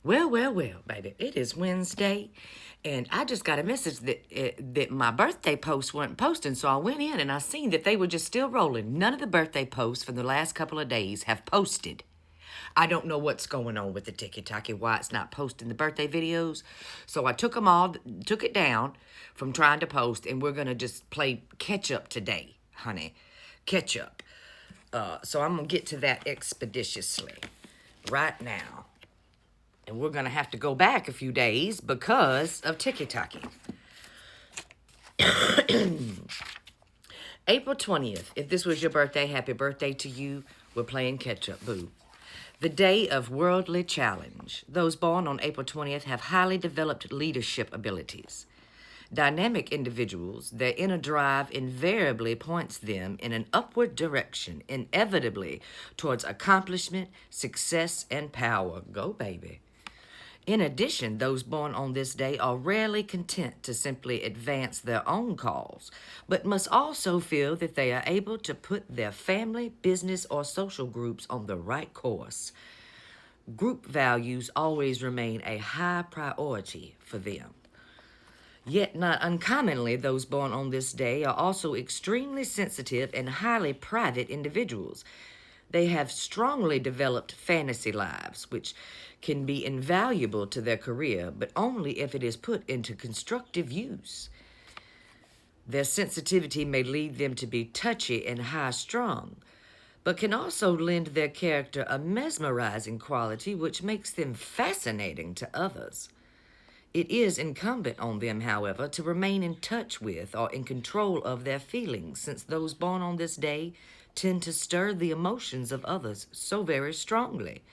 Well, baby. It is Wednesday, and I just got a message that my birthday posts weren't posting, so I went in and I seen that they were just still rolling. None of the birthday posts from the last couple of days have posted. I don't know what's going on with the TikTok, why it's not posting the birthday videos. So I took it down from trying to post, and we're gonna just play catch up today, honey. Catch up. So I'm gonna get to that expeditiously right now. And we're going to have to go back a few days because of TikTok. April 20th. If this was your birthday, happy birthday to you. We're playing catch up, boo. The day of worldly challenge. Those born on April 20th have highly developed leadership abilities. Dynamic individuals, their inner drive invariably points them in an upward direction, inevitably towards accomplishment, success, and power. Go, baby. In addition, those born on this day are rarely content to simply advance their own cause, but must also feel that they are able to put their family, business, or social groups on the right course. Group values always remain a high priority for them. Yet, not uncommonly, those born on this day are also extremely sensitive and highly private individuals. They have strongly developed fantasy lives, which can be invaluable to their career, but only if it is put into constructive use. Their sensitivity may lead them to be touchy and high-strung, but can also lend their character a mesmerizing quality which makes them fascinating to others. It is incumbent on them, however, to remain in touch with or in control of their feelings, since those born on this day tend to stir the emotions of others so very strongly,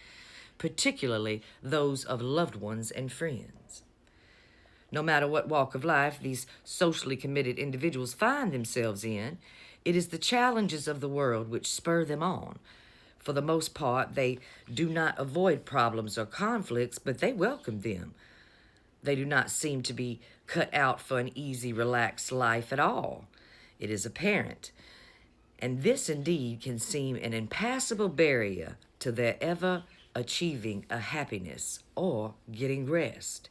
particularly those of loved ones and friends. No matter what walk of life these socially committed individuals find themselves in, it is the challenges of the world which spur them on. For the most part, they do not avoid problems or conflicts, but they welcome them. They do not seem to be cut out for an easy, relaxed life at all. It is apparent. And this indeed can seem an impassable barrier to their ever achieving a happiness or getting rest.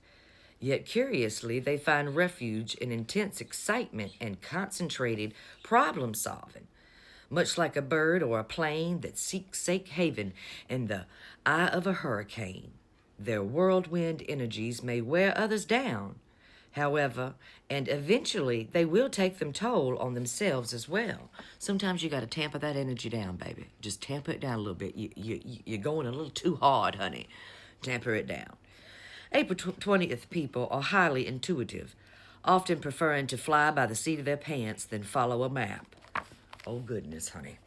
Yet curiously, they find refuge in intense excitement and concentrated problem solving, much like a bird or a plane that seeks safe haven in the eye of a hurricane. Their whirlwind energies may wear others down, however, and eventually they will take them toll on themselves as well. Sometimes you got to tamper that energy down, baby. Just tamper it down a little bit. You're going a little too hard, honey. Tamper it down. April 20th people are highly intuitive, often preferring to fly by the seat of their pants than follow a map. Oh, goodness, honey.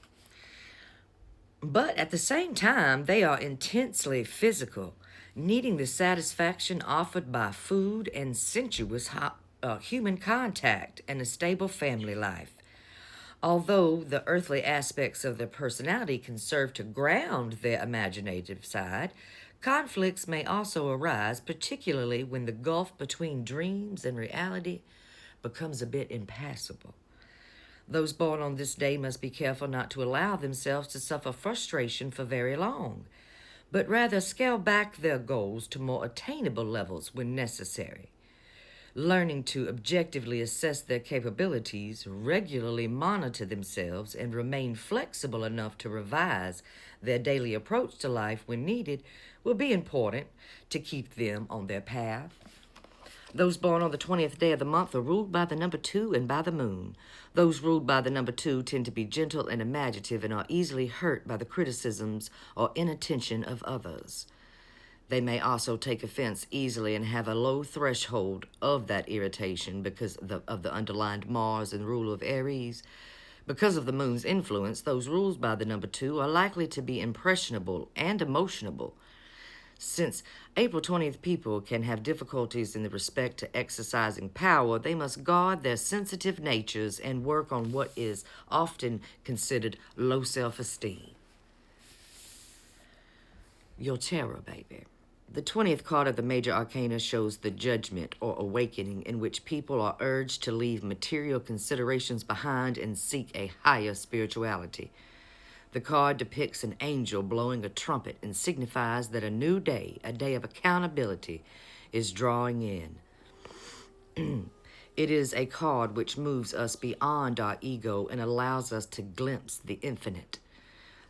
But at the same time, they are intensely physical, needing the satisfaction offered by food and sensuous human contact and a stable family life. Although the earthly aspects of their personality can serve to ground their imaginative side, conflicts may also arise, particularly when the gulf between dreams and reality becomes a bit impassable. Those born on this day must be careful not to allow themselves to suffer frustration for very long, but rather scale back their goals to more attainable levels when necessary. Learning to objectively assess their capabilities, regularly monitor themselves, and remain flexible enough to revise their daily approach to life when needed will be important to keep them on their path. Those born on the 20th day of the month are ruled by the number 2 and by the moon. Those ruled by the number 2 tend to be gentle and imaginative and are easily hurt by the criticisms or inattention of others. They may also take offense easily and have a low threshold of that irritation because of the underlined Mars and rule of Aries. Because of the moon's influence, those ruled by the number 2 are likely to be impressionable and emotional. Since April 20th people can have difficulties in the respect to exercising power, they must guard their sensitive natures and work on what is often considered low self-esteem. Your terror, baby. The 20th card of the major arcana shows the judgment or awakening in which people are urged to leave material considerations behind and seek a higher spirituality. The card depicts an angel blowing a trumpet and signifies that a new day, a day of accountability, is drawing in. It is a card which moves us beyond our ego and allows us to glimpse the infinite.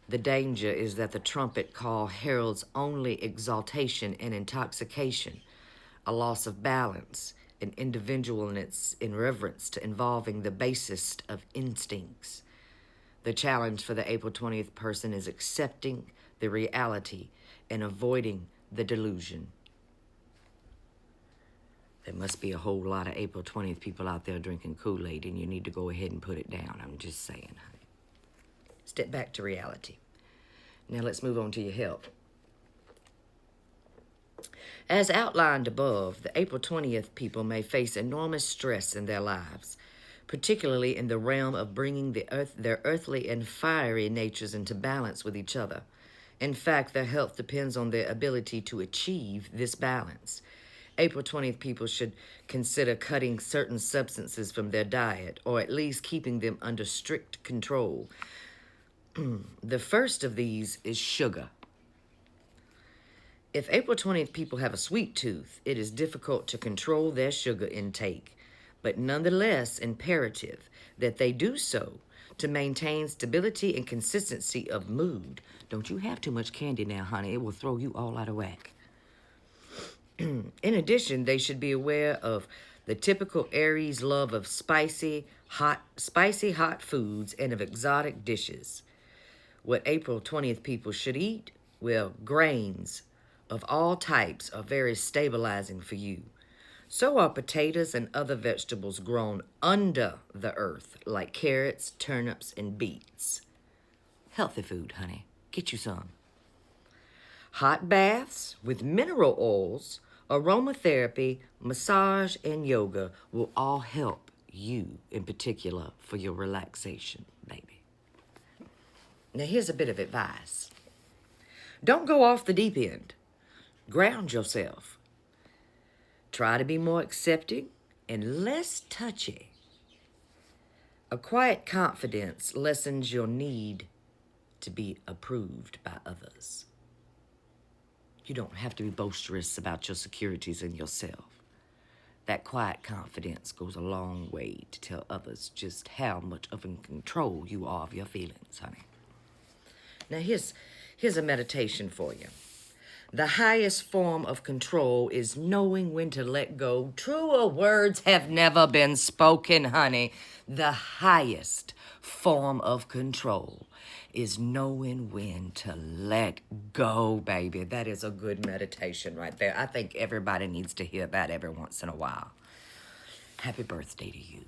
The danger is that the trumpet call heralds only exaltation and intoxication, a loss of balance, an individualness in reverence to involving the basest of instincts. The challenge for the April 20th person is accepting the reality and avoiding the delusion. There must be a whole lot of April 20th people out there drinking Kool-Aid, and you need to go ahead and put it down. I'm just saying, honey. Step back to reality. Now let's move on to your health. As outlined above, the April 20th people may face enormous stress in their lives, particularly in the realm of bringing their earthly and fiery natures into balance with each other. In fact, their health depends on their ability to achieve this balance. April 20th people should consider cutting certain substances from their diet, or at least keeping them under strict control. The first of these is sugar. If April 20th people have a sweet tooth, it is difficult to control their sugar intake, but nonetheless imperative that they do so to maintain stability and consistency of mood. Don't you have too much candy now, honey. It will throw you all out of whack. In addition, they should be aware of the typical Aries love of spicy, hot foods and of exotic dishes. What April 20th people should eat? Well, grains of all types are very stabilizing for you. So are potatoes and other vegetables grown under the earth, like carrots, turnips, and beets. Healthy food, honey. Get you some. Hot baths with mineral oils, aromatherapy, massage, and yoga will all help you in particular for your relaxation, baby. Now, here's a bit of advice. Don't go off the deep end. Ground yourself. Try to be more accepting and less touchy. A quiet confidence lessens your need to be approved by others. You don't have to be boisterous about your securities and yourself. That quiet confidence goes a long way to tell others just how much of in control you are of your feelings, honey. Now, here's a meditation for you. The highest form of control is knowing when to let go. Truer words have never been spoken, honey. The highest form of control is knowing when to let go, baby. That is a good meditation right there. I think everybody needs to hear that every once in a while. Happy birthday to you.